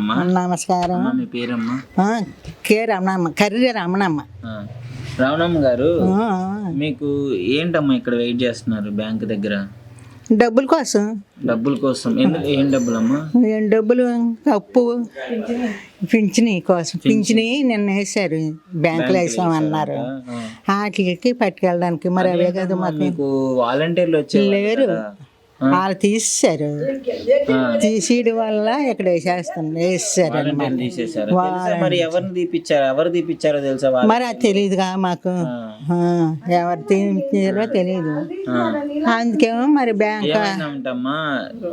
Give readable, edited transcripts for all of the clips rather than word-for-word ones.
అమ్మా. నమస్కారం. అమ్మా, మీ పేరమ్మా? కే రమణమ్మ, కర్రీ రమణమ్మ. రావణమ్మ గారు, మీకు ఏంటమ్మా ఇక్కడ వెయిట్ చేస్తున్నారు బ్యాంక్ దగ్గర? డబ్బుల కోసం. డబ్బుల కోసం? ఎందుకు? ఏం డబ్బులమ్మా? ఏం డబ్బులు? అప్పు పింఛని కోసం. పింఛని నిన్న వేసారు, బ్యాంకులో వేసామన్నారు. వాటికి పట్టుకెళ్ళడానికి. మరి అవే కదా మాకు. మీకు వాలంటీర్లు వచ్చే లేరు, వాళ్ళు తీసేశారు. తీసేయడం వల్ల ఇక్కడ వేసేస్తాను, వేసేసారు అనమాట. మరి ఎవరిని తీపిచ్చారు? ఎవరు తీపిచ్చారో తెలుసా? మరి అది తెలియదుగా మాకు, ఎవరు తీపించారో తెలియదు. అందుకేమో మరి బ్యాంక్ ఏమంటామా,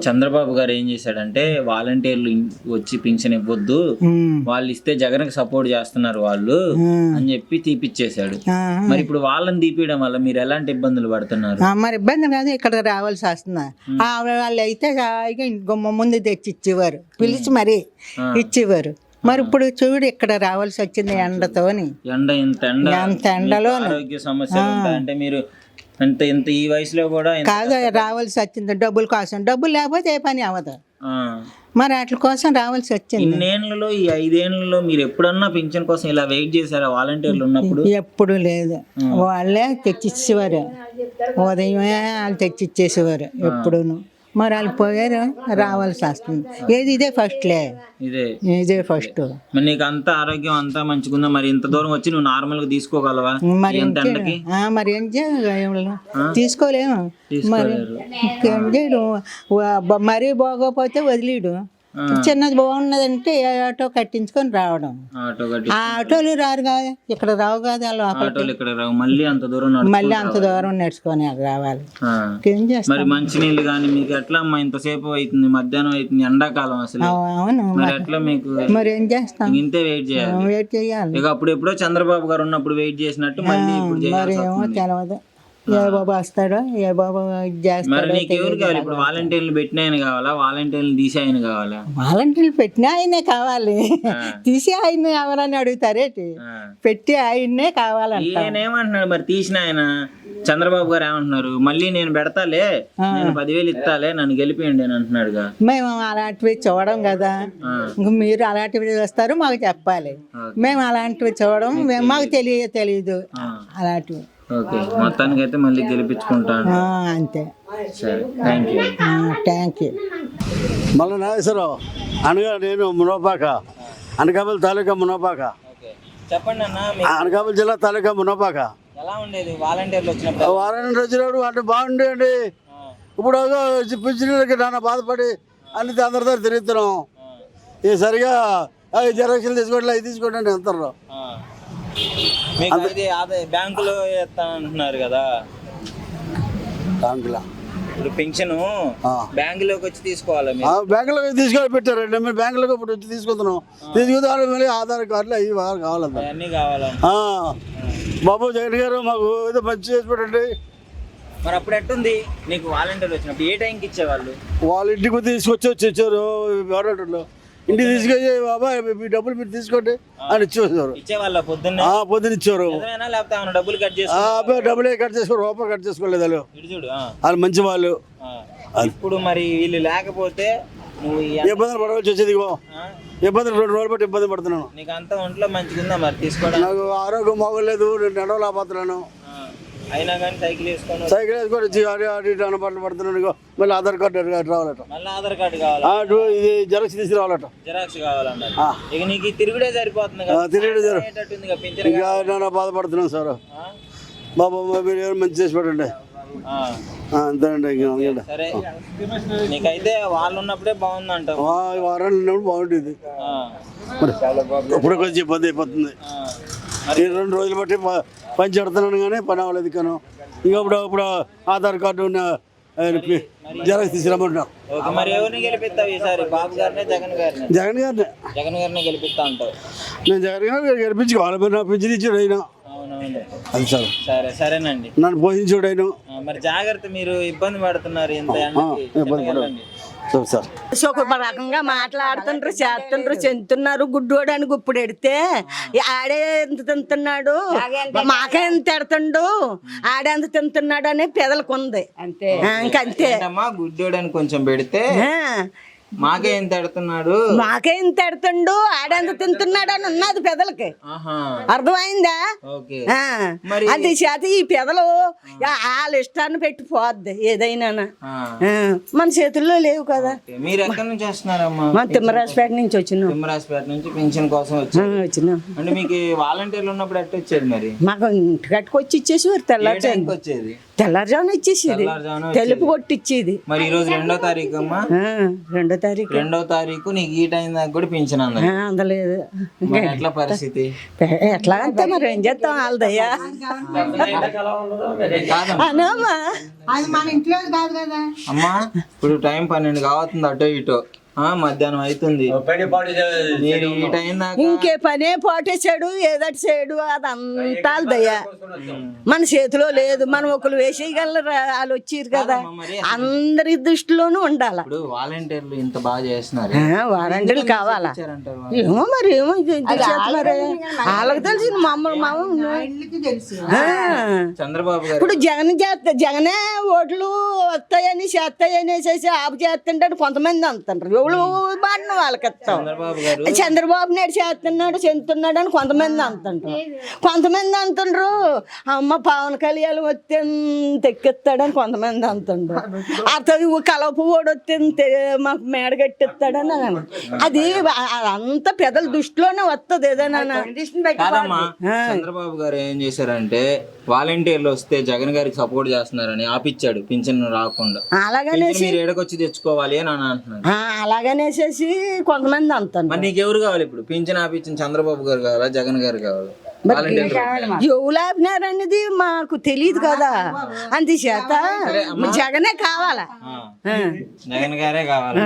చంద్రబాబు గారు ఏం చేశాడంటే వాలంటీర్లు వచ్చి పింఛన్ ఇవ్వద్దు, వాళ్ళు ఇస్తే జగన్ కి సపోర్ట్ చేస్తున్నారు వాళ్ళు అని చెప్పి తీపిచ్చేశాడు. మరి ఇప్పుడు వాళ్ళని తీపియడం వల్ల మీరు ఎలాంటి ఇబ్బందులు పడుతున్నారు? మరి ఇబ్బంది కాదు, ఇక్కడ రావాల్సి వస్తుంది. వాళ్ళు అయితే గుమ్మ ముందు తెచ్చి ఇచ్చేవారు, పిలిచి మరీ ఇచ్చేవారు. మరి ఇప్పుడు చూడు ఇక్కడ రావాల్సి వచ్చింది ఎండతోని. ఎంత ఎండలో ఆరోగ్య సమస్యలు ఉంటాయంటే మీరు ఇంత ఈ వయసులో కూడా కాదు రావాల్సి వచ్చింది. డబ్బుల కోసం. డబ్బులు లేకపోతే ఏ పని అవ్వదు. మరి వాటి కోసం రావాల్సి వచ్చింది. ఇన్నేళ్లలో, ఈ 5 ఏళ్లలో మీరు ఎప్పుడన్నా పింఛన్ కోసం ఇలా వెయిట్ చేశారా వాలంటీర్లు ఉన్నప్పుడు? ఎప్పుడు లేదు, వాళ్ళే తెచ్చిచ్చేవారు. ఉదయమే వాళ్ళు తెచ్చిచ్చేసేవారు ఎప్పుడును. మరి వాళ్ళు పోయారు, రావాల్సి వస్తుంది. ఇదే ఫస్ట్లే, ఇదే ఫస్ట్. మరి నీకు అంత ఆరోగ్యం అంతా మంచిగుందా? మరి ఇంత దూరం వచ్చి నువ్వు నార్మల్ గా తీసుకోగలవా? మరి ఏం చేయగలం, తీసుకోలేము. మరి ఇంకేం చేయడు. మరీ బాగోపోతే వదిలేడు. చిన్నది బాగున్నదంటే ఆటో కట్టించుకొని రావడం. ఆ ఆటోలు రారు కదా, ఇక్కడ రావు కదా మళ్ళీ అంత దూరం నడుచుకొని రావాలి. ఏం చేస్తాం? మరి మంచినీళ్ళు కానీ మీకు ఎట్లా అమ్మా? ఇంతసేపు అవుతుంది, మధ్యాహ్నం అవుతుంది, ఎండాకాలం అసలు. అవును, మరి ఎట్లా మీకు? మరి ఏం చేస్తాం, ఇంతే వెయిట్ చేయాలి. ఇక అప్పుడు ఎప్పుడో చంద్రబాబు గారు ఉన్నప్పుడు వెయిట్ చేసినట్టు మళ్ళీ ఇప్పుడు మరి ఏమో తెలియదు. ఏ బాబు వస్తాడో, ఏ బాబు చేస్తాడో. నీకు ఎవరు కావాలి ఇప్పుడు? వాలంటీర్లు పెట్టిన ఆయన కావాలా, వాలంటీర్లు తీసి ఆయన కావాలా? వాలంటీర్లు పెట్టిన ఆయనే కావాలి, తీసి ఆయన ఎవరని అడుగుతారేటి? పెట్టి ఆయన్నే కావాలంట. ఏమంటున్నాడు మరి తీసిన ఆయన? చంద్రబాబు గారు ఏమంటున్నారు? మళ్ళీ నేను పెడతాలే, నేను 10,000 ఇస్తాలే, నన్ను గెలిపియండి అని అంటున్నాడుగా. మేము అలాంటివి చూడడం కదా, మీరు అలాంటివి చూస్తారు, మాకు చెప్పాలి. మేము అలాంటివి చూడడం, మాకు తెలియదు అలాంటివి. ఓకే, మొత్తానికి అయితే మళ్ళీ గెలిపించుకుంటాను అంతే. సరే, థ్యాంక్ యూ. మళ్ళీ నాగేశ్వరరావు అనగా నేను మునోపాక, అనకాపల్లి తాలూకా మునోపాక. చెప్పండి అన్న, అనకాపల్లి జిల్లా తాలూకా మునోపాక. ఎలా ఉండేది వాలంటీర్లు వచ్చినప్పుడు? వారంటీ వచ్చినప్పుడు అంటే బాగుండేయండి. ఇప్పుడు పింఛన్లకి నాన్న బాధపడి అన్ని అందరి దగ్గర తిరుగుతున్నాం. ఇది సరిగా జెరాక్స్లు తీసుకోండి, అవి తీసుకోండి అని అంటారు. బ్యాంకులో అంటున్నారు కదా, బ్యాంకులో ఇప్పుడు పింఛను బ్యాంకులోకి వచ్చి తీసుకోవాలి. బ్యాంకులోకి తీసుకొని పెట్టారండి, మేము బ్యాంకులోకి ఇప్పుడు వచ్చి తీసుకుంటున్నాం. తీసుకుంటే మళ్ళీ ఆధార్ కార్డులు అవి కావాలండి, అన్నీ కావాలి. బాబు జగన్ గారు మాకు ఏదో మంచి చేసి పెట్టండి. మరి అప్పుడు ఎట్టుంది నీకు వాలంటీర్లు వచ్చినప్పుడు? ఏ టైంకి ఇచ్చేవాళ్ళు? వాళ్ళ ఇంటికి తీసుకొచ్చి ఇచ్చారు. వాలంటీర్లు ఇంటికి తీసుకొచ్చి బాబాయ్ మీ డబ్బులు మీరు తీసుకోండి అని ఇచ్చేవారు. పొద్దున్న ఇచ్చారు. డబ్బులే కట్ చేసుకో, రూపాయి కట్ చేసుకోలేదు వాళ్ళు. వాళ్ళు మంచి వాళ్ళు. ఇప్పుడు మరి వీళ్ళు లేకపోతే ఇబ్బందులు పడవలసి వచ్చేది. ఇబ్బందులు 2 రోజులు బట్టి ఇబ్బంది పడుతున్నాను. నీకు అంత ఒంట్లో మంచిగా మరి తీసుకోవడం? నాకు ఆరోగ్యం బాగోలేదు, నేను నడవలేకపోతున్నాను. అయినా కానీ సైకిల్ వేసుకొని వచ్చి అనపాట్లు పడుతున్నాను. మళ్ళీ ఆధార్ కార్డు రావాలట. మళ్ళీ ఆధార్ కార్డు కావాలి, ఇది జెరాక్స్ తీసి రావాలట. జెరాక్స్ కావాలన్న. ఇక నీకు తిరుగుడే సరిపోతుంది, తిరుగుడు బాధపడుతున్నాను సార్. బాబా మీరు ఎవరు మంచి చేసి పెట్టండి. అంతేనండి. సరే, నీకైతే వాళ్ళు ఉన్నప్పుడే బాగుందంట. వారాలు ఉన్నప్పుడు బాగుంటుంది. మరి ఇప్పుడు కొంచెం ఇబ్బంది అయిపోతుంది. 2 రోజులు బట్టి పని చెడుతున్నాను కానీ పని అవ్వలేదు. కానీ ఇంకా ఇప్పుడు ఆధార్ కార్డు జెరాక్స్ తీసుకురమ్మంటున్నాం. మరి ఎవరిని గెలిపిస్తావు ఈసారి? బాబు గారినే, జగన్ గారిని? జగన్ గారిని గెలిపిస్తా అంటావు? నేను జగన్ గారు గెలిపించుకోవాలి. మరి నా పింఛన్ ఇచ్చాడు ఆయన. అది సార్. సరేనండి, నన్ను పోషించాడు ఆయన. మరి జాగ్రత్త, మీరు ఇబ్బంది పడుతున్నారు. రకంగా మాట్లాడుతుండ్రు, చేస్తుండ్రు, చెందుతున్నారు. గుడ్డోడని గుప్పుడు ఎడితే ఆడే ఎంత తింటున్నాడు, మాకే ఎంత ఎడుతుండు, ఆడే ఎంత తింటున్నాడు అని పెదలకు ఉంది. ఇంకంతే. గుడ్డోడని కొంచెం పెడితే మాకే ఎంత ఎడుతున్నాడు. మాకేం తిడుతుండు ఆడెంత తింటున్నాడు అని ఉన్నది పెదలకి. ఆహా, అర్థమైందా? ఓకే. ఆ, అది చేత ఈ పెదలు వాళ్ళ ఇష్టాన్ని పెట్టి పోద్ది ఏదైనా. ఆ, మన చేతుల్లో లేవు కదా. ఓకే. మీరు ఎక్కడి నుంచి వస్తున్నారమ్మా? మన తిమ్మరాజపేట నుంచి వచ్చినాం. తిమ్మరాజపేట నుంచి పింఛన్ కోసం వచ్చారు. వచ్చినాం. అంటే మీకు వాలంటీర్లు ఉన్నప్పుడు ఎట్ట వచ్చేది మరి? మాకు ఇంటి కట్టుకొచ్చి ఇచ్చేసేవారు. తెల్లారుజామున వచ్చేది, తెల్లారుజామున ఇచ్చేసేది, తెల్లారుజామున తెలుపు కొట్టిచ్చేది. మరి ఈ రోజు 2వ తారీఖు అమ్మా. 2వ తారీఖు 2వ తారీఖు నీకు ఈ టైం దాకా కూడా పింఛన్ అందదు. అందలేదు. మరి ఎట్లా పరిస్థితి? ఎట్లా అంటే మరి ఏం చేస్తాం వాళ్ళదయ్యా. కాదమ్మా, అనమ్మా అది మన ఇంట్లో కాదు కదా. అమ్మా ఇప్పుడు టైం 12 కావస్తుంది, అటో ఇటో. మధ్యాహ్నం అవుతుంది. మీరు ఈ టైం దాకా ఇంకే పనే పోటేసాడు ఏదటి చేయడు అదంతా దయ్యా. మన చేతిలో లేదు. మనం ఒకరు వేసేయగలరు. వాళ్ళు వచ్చారు కదా. అందరి దృష్టిలోనూ ఉండాల. ఇప్పుడు వాలంటీర్లు ఇంత బాగా చేస్తున్నారు. వారంటీలు కావాలా? ఇచ్చారంటారు. ఏమో మరి ఏమో చేస్తున్నారు. వాళ్ళకి తెలిసింది ఇళ్ళకి తెలుసు. చంద్రబాబు గారు ఇప్పుడు జగనే ఓట్లు వస్తాయని చేస్తాయని వేసేసి ఆపు చేస్తుంటాడు. కొంతమంది అంటుంటారు. ఎవరు బాడిన వాళ్ళకి ఇస్తాం. చంద్రబాబు గారు చంద్రబాబు నాయుడు చేస్తున్నాడు చెందుతున్నాడు అని కొంతమంది అంటుంటారు. కొంతమంది అంటుండ్రు అమ్మ పవన్ కళ్యాణ్ వస్తే తెక్కిస్తాడని కొంతమంది అంటుండ్రు. అతను కలప ఓడి వస్తే మాకు మేడ కట్టిస్తాడని అది అంత పెద్దల దృష్టిలోనే వస్తుంది ఏదైనా. కాదమ్మా, చంద్రబాబు గారు ఏం చేశారంటే వాలంటీర్లు వస్తే జగన్ గారికి సపోర్ట్ చేస్తున్నారని ఆపిచ్చాడు పింఛన్ రాకుండా. అలాగనే మీరు ఏడకొచ్చి తెచ్చుకోవాలి అని అంటున్నాను. అలాగనేసేసి కొంతమంది అంటారు. మరి నీకు ఎవరు కావాలి ఇప్పుడు? పింఛన్ ఆపిచ్చిన చంద్రబాబు గారు కావాలా, జగన్ గారు కావాలా? ఎవరు ఆపినారనేది మాకు తెలియదు కదా. అందుచేత జగనే కావాలా. జగన్ గారే కావాలా?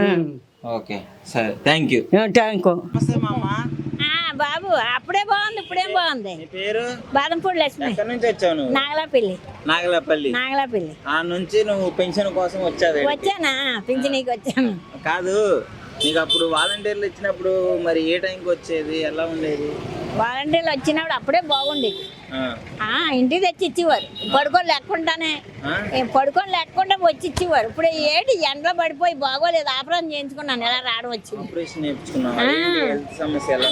ఓకే, సరే, థ్యాంక్ యూ. Thank you. నమస్తే మామ. బాబు అప్పుడే బాగుంది ఇప్పుడేం బాగుంది. నీ పేరు? బాదంపూడి లక్ష్మి. ఎక్కడి నుంచి వచ్చావు నువ్వు? నాగలాపల్లి. నాగలపల్లి. ఆ నుంచి నువ్వు పెన్షన్ కోసం వచ్చావు? వచ్చానా పింఛనీకి వచ్చాను. కాదు, నీకు అప్పుడు వాలంటీర్లు ఇచ్చినప్పుడు మరి ఏ టైంకి వచ్చేది, ఎలా ఉండేది? వాలంటీర్లు వచ్చినప్పుడు అప్పుడే బాగుండేది. ఇంటికి తెచ్చి ఇచ్చేవారు. పడుకొని లేకుండానే పడుకొని లేకుండా వచ్చి ఇచ్చేవారు. ఇప్పుడు ఏంటి ఎండలో పడిపోయి బాగోలేదు. ఆపరేషన్ చేయించుకున్నాను. ఎలా రావడం వచ్చింది. ఆపరేషన్ చేయించుకున్నావా? హెల్త్ సమస్య ఎలా?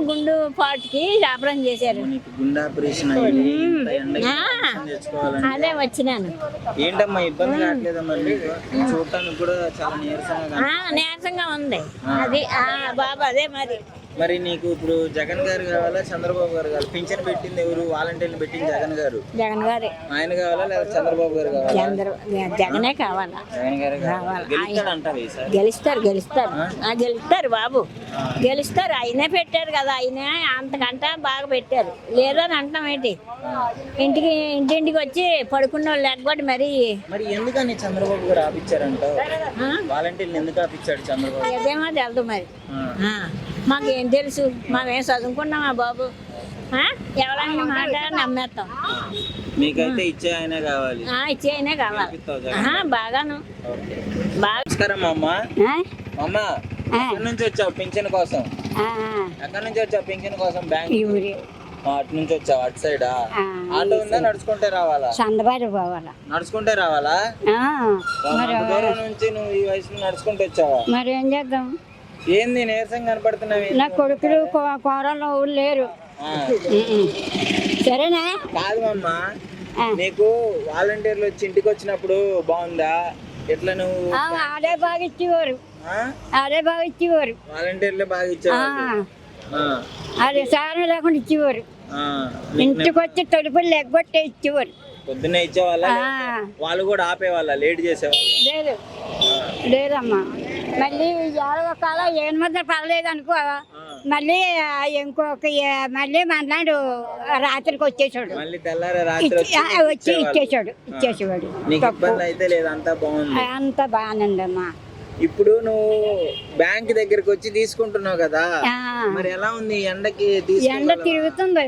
గుండు పాటుకి ఆపరేషన్ చేశారు. నీకు గుండె ఆపరేషన్ అయ్యి ఇంత ఎండకి ఇంజెక్షన్ తెచ్చుకోవాలంటే అదే వచ్చినాను. ఏంటమ్మా ఇబ్బంది కావట్లేదమ్మా నీకు? చూడటానికి కూడా చాలా నీరసంగా ఉంది. అది బాబు అదే మరి నీకు ఇప్పుడు జగన్ గారు కావాలా, చంద్రబాబు గారు కావాలి? పింఛన్ పెట్టింది ఎవరు? వాలంటీర్లు పెట్టింది జగన్ గారు. జగన్ గారే. ఆయన కావాలా లేదా చంద్రబాబు గారు కావాలా? జగనే కావాలా. జగన్ గారే కావాలి. గెలుస్తాడంటారు ఈసారి? గెలుస్తారు బాబు, గెలుస్తారు. ఆయనే పెట్టారు కదా. ఆయనే అంతకంట బాగా పెట్టారు. లేదని అంటాం ఏంటి? ఇంటింటికి వచ్చి పడుకున్న వాళ్ళు లేకపోతే మరి ఎందుకని చంద్రబాబు గారు ఆపిచ్చారంట? వాలంటీర్లు ఎందుకు ఆపిచ్చాడు చంద్రబాబు? ఏదేమో తెలదు మరి. మాకేం తెలుసు? మాకేం చదువుకున్నామా బాబు? ఎవరైనా మాట నమ్మేస్తాం. మీకైతే ఇచ్చే ఆయనే కావాలి. ఇచ్చే ఆయనే కావాలి. బాగాను బాగా. నమస్కారం అమ్మ. అమ్మ, ఎక్కడి నుంచి వచ్చావు పింఛన్ కోసం? ఎక్కడి నుంచి వచ్చావు పింఛన్ కోసం? బ్యాంక్ అటు నుంచి వచ్చావు? అటు సైడా? ఆటో ఉందా? నడుచుకుంటే రావాలా? నడుచుకుంటే రావాలా? దూరం నుంచి నువ్వు ఈ వయసులో నడుచుకుంటూ వచ్చావా? మరి ఏం చేద్దాం? ఏంది నీరసం కనపడుతున్నావు? నా కొడుకులు కోరలు లేరు. సరేనా? కాదు అమ్మ, నీకు వాలంటీర్లు వచ్చి ఇంటికి వచ్చినప్పుడు బాగుందా? ఎట్లా నువ్వు? అదే బాగా ఇచ్చేవారు. వాలంటీర్లే బాగా ఇచ్చేవారు. అది సారం లేకుండా ఇచ్చేవారు. ఇంటికి వచ్చి తలుపులు లెగ్గొట్టే ఇచ్చేవారు. పొద్దున్నే ఇచ్చేవాళ్ళ? వాళ్ళు కూడా ఆపేవాళ్ళ? లేట్ చేసేవాళ్ళు? లేదమ్మా. మళ్ళీ ఎవరో కాలం 8 పర్లేదు అనుకో. మళ్ళీ ఇంకొక మళ్ళీ మన్నాడు రాత్రికి వచ్చేసాడు. మళ్ళీ తెల్లారే రాత్రి వచ్చి ఇచ్చేసేవాడు. నీకు ఇబ్బంది అయితే లేదు? అంతా బాగుంది? అంతా బాగానండమ్మా. ఇప్పుడు నువ్వు బ్యాంక్ దగ్గరికి వచ్చి తీసుకుంటున్నావు కదా, మరి ఎలా ఉంది ఎండకి? ఎండ తిరుగుతుంది,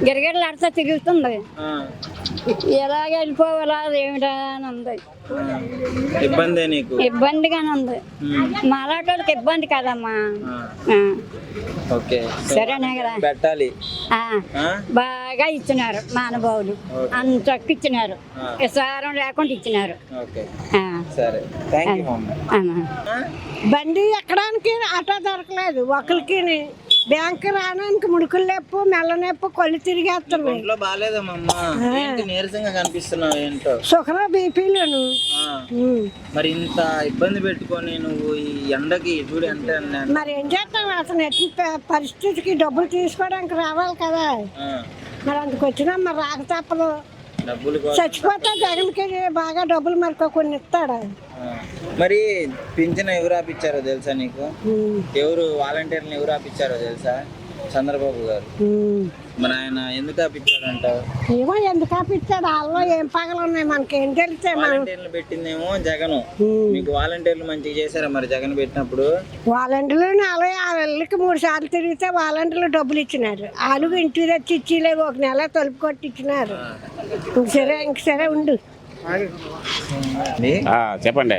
గిరగిరలాడుతా తిరుగుతుంది. ఎలాగ వెళ్ళిపోవాలా ఏమిటా అని ఉంది. ఇబ్బంది నీకు? ఇబ్బందిగానే ఉంది. మాలాటోళ్ళకి ఇబ్బంది కదమ్మా. సరేనా కదా? పెట్టాలి. బాగా ఇచ్చినారు మహానుభావులు. అంత ఇచ్చినారు. సారం లేకుండా ఇచ్చినారు. సరే థ్యాంక్ యూ మమ్మీ. బండి ఎక్కడానికి ఆటో దొరకలేదు ఒకరికి బ్యాంక్ రావడానికి ముడుకులు నొప్పు మెల్ల నొప్పు కొళ్ళు తిరిగేస్తున్నాయి. ఇంట్లో బాగాలేదమ్మా, ఏంటి నీరసంగా కనిపిస్తున్నావు ఏంటో? షుగర్ బీపీలను ఆ, మరి ఇంత ఇబ్బంది పెట్టుకొని నువ్వు ఈ ఎండకి చూడు ఎంత అన్నాను. మరి ఏం చేస్తాం అసలు ఎట్టి పరిస్థితికి డబ్బులు తీసుకోవడానికి రావాలి కదా. మరి అందుకు వచ్చినా మరి రాక తప్పదు. డబ్బులు చచ్చిపోతే జగన్కి బాగా డబ్బులు మరి కొన్ని ఇస్తాడు. మరి పింఛన్ ఎవరు ఆపిచ్చారో తెలుసా నీకు? ఎవరు వాలంటీర్లను ఎవరు ఆపిచ్చారో తెలుసా? చంద్రబాబు గారు. మరి ఆయన ఎందుకు ఆపిచ్చాడంటావు? ఏమో ఎందుకు ఆపిచ్చాడు, వాళ్ళు ఏం పగలు ఉన్నాయి మనకేం తెలిసే. వాలంటీర్లు పెట్టిందేమో జగన్. మీకు వాలంటీర్లు మంచిగా చేశారా మరి జగన్ పెట్టినప్పుడు? వాలంటీర్లు 4 3 సార్లు తిరిగితే వాలంటీర్లు డబ్బులు ఇచ్చినారు. వాళ్ళు ఇంటికి తెచ్చి ఇచ్చిలేవు, 1 నెల తలుపు కొట్టి ఇచ్చినారు. ఇంక సరే ఉండు. చెప్పండి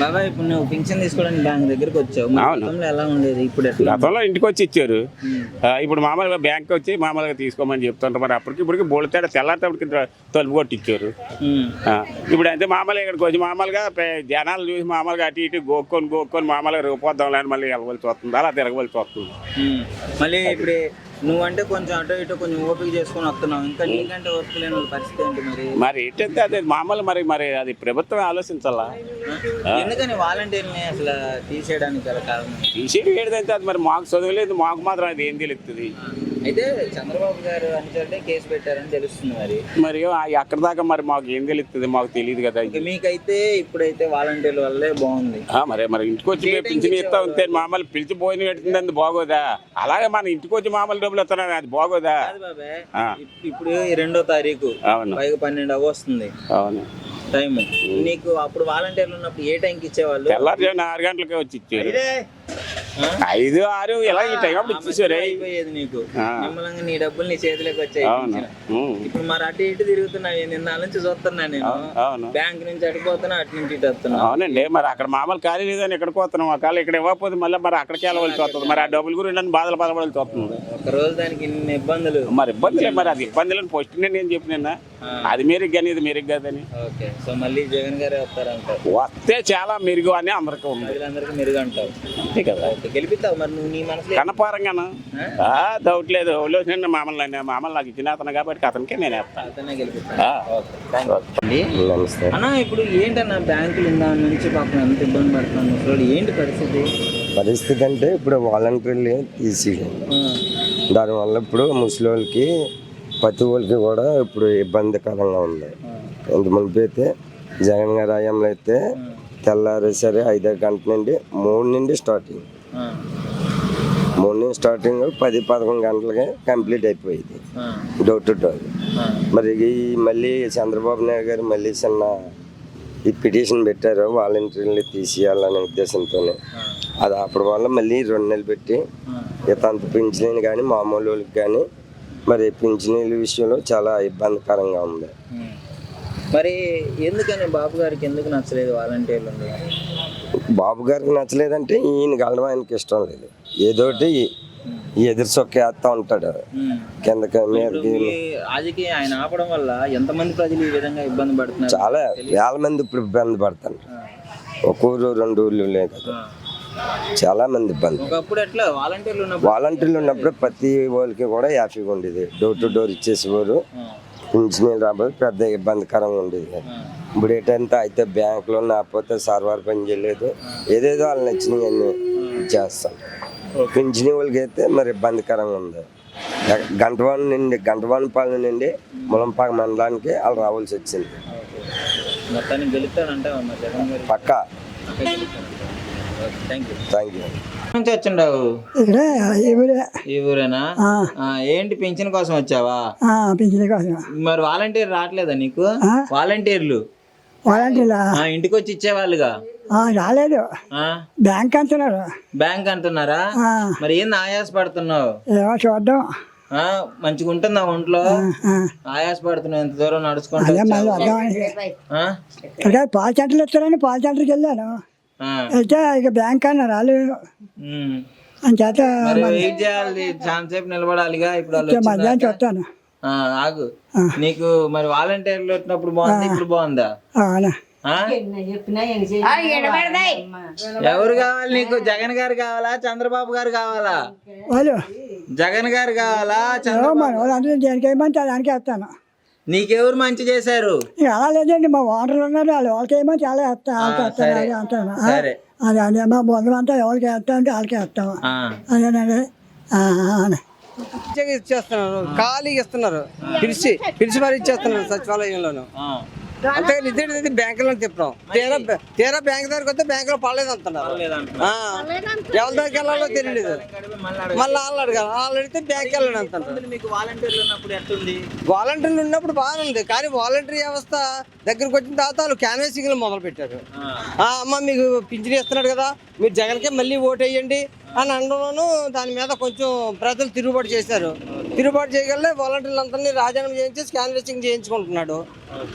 బాబా, ఇప్పుడు నువ్వు పింఛన్ తీసుకోవడానికి బ్యాంక్ దగ్గరకు వచ్చావు. గతంలో ఎలా ఉండేది, ఇప్పుడు ఎట్లా? గతంలో ఇంటికి వచ్చి ఇచ్చారు, ఇప్పుడు మామూలుగా బ్యాంక్ వచ్చి మామూలుగా తీసుకోమని చెప్తుంటారు. మరి అప్పటికి ఇప్పటికి బోల్తాడు తెల్లారితేప్పటికి తలుపు కొట్టి ఇచ్చారు. ఇప్పుడు అయితే మామూలుగా ఇక్కడికి వచ్చి మామూలుగా జనాలు చూసి మామూలుగా అటు ఇటు గోక్కొని మామూలుగా రేగిపోద్దాం అని మళ్ళీ వెళ్ళవలసి వస్తుంది, అలా తిరగవలసి వస్తుంది. మళ్ళీ ఇప్పుడు నువ్వంటే కొంచెం అటు ఇటు కొంచెం ఓపిక చేసుకొని వస్తున్నావు, ఇంకా నీకంటే ఓపిక లేని పరిస్థితి ఏంటి మరి? మరి ఏంటంటే అదే మామూలు మరి అది ప్రభుత్వం ఆలోచించాలా. ఎందుకని వాలంటీర్ని అసలు తీసేయడానికి గల కారణం? తీసేది ఏదంటే అది మరి మాకు చదువులేదు, మాకు మాత్రం అది ఏం తెలుస్తుంది. అయితే చంద్రబాబు గారు అనుసరితే కేసు పెట్టారని తెలుస్తుంది. మరి అక్కడ దాకా మరి మాకు ఏం తెలుస్తుంది, మాకు తెలియదు కదా. మీకైతే ఇప్పుడైతే వాలంటీర్ల వల్లే బాగుంది. మరి ఇంటికి వచ్చి పింఛన్ ఇస్తా ఉంటే మామూలు పిలిచి భోజనం పెడుతుంది, అది బాగోదా? అలాగే మన ఇంటికి వచ్చి మామూలు డబ్బులు ఇస్తున్నాను, అది బాగోదా? ఇప్పుడు 2వ తారీఖు, పైగా 12 వస్తుంది. అవును టైం. నీకు అప్పుడు వాలంటీర్లు ఉన్నప్పుడు ఏ టైంకి ఇచ్చేవాళ్ళు? తెల్లారి 6 గంటలకే వచ్చి ఇచ్చారు. 5 6 ఇలా ఈ టైం అప్పుడు ఇచ్చేసారు. అయిపోయేది నీకు, నిమ్మలంగా నీ డబ్బులు నీ చేతిలోకి వచ్చాయి. ఇప్పుడు మరి అటు ఇటు తిరుగుతున్నావు, నిన్న నుంచి చూస్తున్నా నేను. బ్యాంక్ నుంచి అటుపోతున్నా, అటు నుంచి ఇటు వస్తున్నా. అవునండి, మరి అక్కడ మామూలు ఖాళీ లేదని ఇక్కడికి వస్తున్నాం. ఒకవేళ ఇక్కడ ఇవ్వకపోతే మళ్ళీ మరి అక్కడికి వెళ్ళవలసి వస్తుంది. మరి ఆ డబ్బులు గురించి నన్ను బాధలు పడవలసి వస్తుంది. ఒక రోజు దానికి ఇన్ని ఇబ్బందులు. మరి ఇబ్బందులే, మరి అది ఇబ్బందులని ఫస్ట్ నేను చెప్పిన అది మెరుగు కానీ ఇది మెరుగు కాదని. సో మళ్ళీ జగన్ గారే వస్తారంటారు? వస్తే చాలా మెరుగు అని అందరికీ ఉంది, ప్రజలందరికీ మెరుగు అంటావు. అంతే కదా. గెలిపిస్తావు మరి నువ్వు నీ మనసులో? కనపారంగాను డౌట్ లేదు. మామూలు నాకు ఇచ్చిన అతను కాబట్టి అతనికే నేను వేస్తాను. అతనే గెలిపిస్తా. అన్నా, ఇప్పుడు ఏంటన్నా బ్యాంకులు దాని నుంచి పాపం ఎంత ఇబ్బంది పడుతున్నాను అసలు, ఏంటి పరిస్థితి అంటే ఇప్పుడు వాలంటీర్లు తీసేయడం, దానివల్ల ఇప్పుడు ముసలి వాళ్ళకి ప్రతి వాళ్ళకి కూడా ఇప్పుడు ఇబ్బందికరంగా ఉంది. ఇంతమంది అయితే జగన్ గారి హయాంలో అయితే తెల్లారి సరే 5 గంటల నుండి 3 నుండి స్టార్టింగ్ 10-11 గంటలకి కంప్లీట్ అయిపోయింది డోర్ టు డోర్. మరి మళ్ళీ చంద్రబాబు నాయుడు గారు మళ్ళీ ఈ పిటిషన్ పెట్టారు వాలంటీర్లు తీసేయాలనే ఉద్దేశంతోనే. అది అప్పటి వల్ల మళ్ళీ 2 నెలలు పెట్టి అంత పింఛనీలు కానీ మామూలు వాళ్ళకి కానీ మరి పింఛనీల విషయంలో చాలా ఇబ్బందికరంగా ఉంది. మరి ఎందుకని బాబు గారికి ఎందుకు నచ్చలేదు వాలంటీర్లు? బాబు గారికి నచ్చలేదంటే ఈయన గెలడం ఆయనకి ఇష్టం లేదు. ఏదోటి ఎదురు సొక్కేస్తా ఉంటాడు కిందకి మీదకి. రాజకీయ ఆయన ఆపడం వల్ల ఎంతమంది ప్రజలు ఈ విధంగా ఇబ్బంది పడుతున్నారు? చాలా వేల మంది ఇప్పుడు ఇబ్బంది పడతారు. ఒక ఊరు 2 ఊర్లు లేదు, చాలా మంది ఇబ్బంది. ఒకప్పుడు ఎట్లా వాలంటీర్లు ఉన్నప్పుడు ప్రతి వాళ్ళకి కూడా హ్యాపీగా ఉండేది, డోర్ టు డోర్ ఇచ్చేసేవారు. పింఛనీలు రాబోదు పెద్ద ఇబ్బందికరంగా ఉండేది. ఇప్పుడు ఏంటంటే అయితే బ్యాంకులో నాకపోతే సర్వర్ పని చేయలేదు, ఏదేదో వాళ్ళు నచ్చినవన్నీ ఇచ్చేస్తాం. పింఛనీ వాళ్ళకి అయితే మరి ఇబ్బందికరంగా ఉంది. గంటవానపాలెం నుండి ములంపాక మండలానికి వాళ్ళు రావాల్సి వచ్చింది. పక్కా. Thank you. నుంచి వచ్చిండావు? ఈ ఊరేనా? ఏంటి పింఛన్ కోసం వచ్చావా? మరి వాలంటీర్ రావట్లేదా నీకు? వాలంటీర్లు ఇంటికి వచ్చి ఇచ్చేవాళ్ళుగా రాలేదు, బ్యాంక్ అంటున్నారు. బ్యాంక్ అంటున్నారా? మరి ఏంది ఆయాస పడుతున్నావు? చూద్దాం. మంచిగా ఉంటుందా ఒంట్లో? ఆయాస పడుతున్నావు, ఎంత దూరం నడుచుకుంటా? పాల సెంటర్లు ఇస్తారని పాల సెంటర్కి వెళ్ళాను, అయితే ఇక బ్యాంక్ అన్నారు వాళ్ళు. అంచేత వెయిట్ చేయాలి, చాలా సేపు నిలబడాలిగా. ఇప్పుడు మధ్యాహ్నం చూస్తాను. ఆగు, నీకు మరి వాలంటీర్లు వచ్చినప్పుడు బాగుంది, ఇప్పుడు బాగుందా? ఆ? ఎవరు కావాలి నీకు? జగన్ గారు కావాలా చంద్రబాబు గారు కావాలా? వాళ్ళు జగన్ గారు కావాలా ఏమో చంద్రబాబు? మరి వాళ్ళందరూ దేనికి ఏమంటే దానికి వేస్తాను. నీకెవరు మంచి చేశారు? ఇక అలా లేదండి, మా ఓనర్లు ఉన్నారు, వాళ్ళకి ఏమంటే చాలా వేస్తాను, వాళ్ళకి వేస్తాను, సరే. అది అంటాను. సరే. అదే అదే మా బంధువు అంతా ఎవరికి వేస్తా అంటే వాళ్ళకి వేస్తాము. ఆ. అదేనండి. అని ఇచ్చేస్తున్నారు, ఖాళీగా ఇస్తున్నారు, పిలిచి మరి ఇచ్చేస్తున్నారు సచివాలయంలోను. ఆ. అంతేగాని ఇద్దరు బ్యాంకులో తిప్పడం, తీరా బ్యాంక్ దగ్గరికి వస్తే బ్యాంకులో పడలేదు అంటున్నారు. ఎవరి దగ్గరికి వెళ్ళాలో తెలియలేదు. మళ్ళీ వాళ్ళు అడగాలి, వాళ్ళు అడిగితే బ్యాంక్ వెళ్ళాడు అంటున్నారు. మీకు వాలంటీర్లు ఉన్నప్పుడు ఎట్టుంది? వాలంటీర్లు ఉన్నప్పుడు బాగానే ఉంది, కానీ వాలంటీర్ వ్యవస్థ దగ్గరకు వచ్చిన తర్వాత వాళ్ళు క్యాన్వాసింగ్లు మొదలు పెట్టారు. అమ్మ మీకు పింఛన్ ఇస్తున్నాడు కదా, మీరు జగన్కే మళ్ళీ ఓటు వేయండి అని అనడంలోనూ దాని మీద కొంచెం ప్రజలు తిరుగుబాటు చేశారు. తిరుగుబాటు చేయగలే వాలంటీర్లు అందరినీ రాజీనామా చేయించి క్యాన్వాసింగ్ చేయించుకుంటున్నాడు.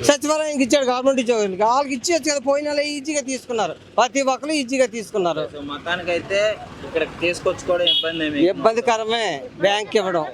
సచివాలయానికి ఇచ్చాడు గవర్నమెంట్ ఉద్యోగులకి, వాళ్ళకి ఇచ్చేది కదా, పోయిన నెల ఈజీగా తీసుకున్నారు, ప్రతి ఒక్కరు ఈజీగా తీసుకున్నారు. సో మొత్తానికైతే ఇక్కడ తీసుకొచ్చుకోవడం ఇబ్బంది ఇబ్బందికరమే బ్యాంక్ ఇవ్వడం.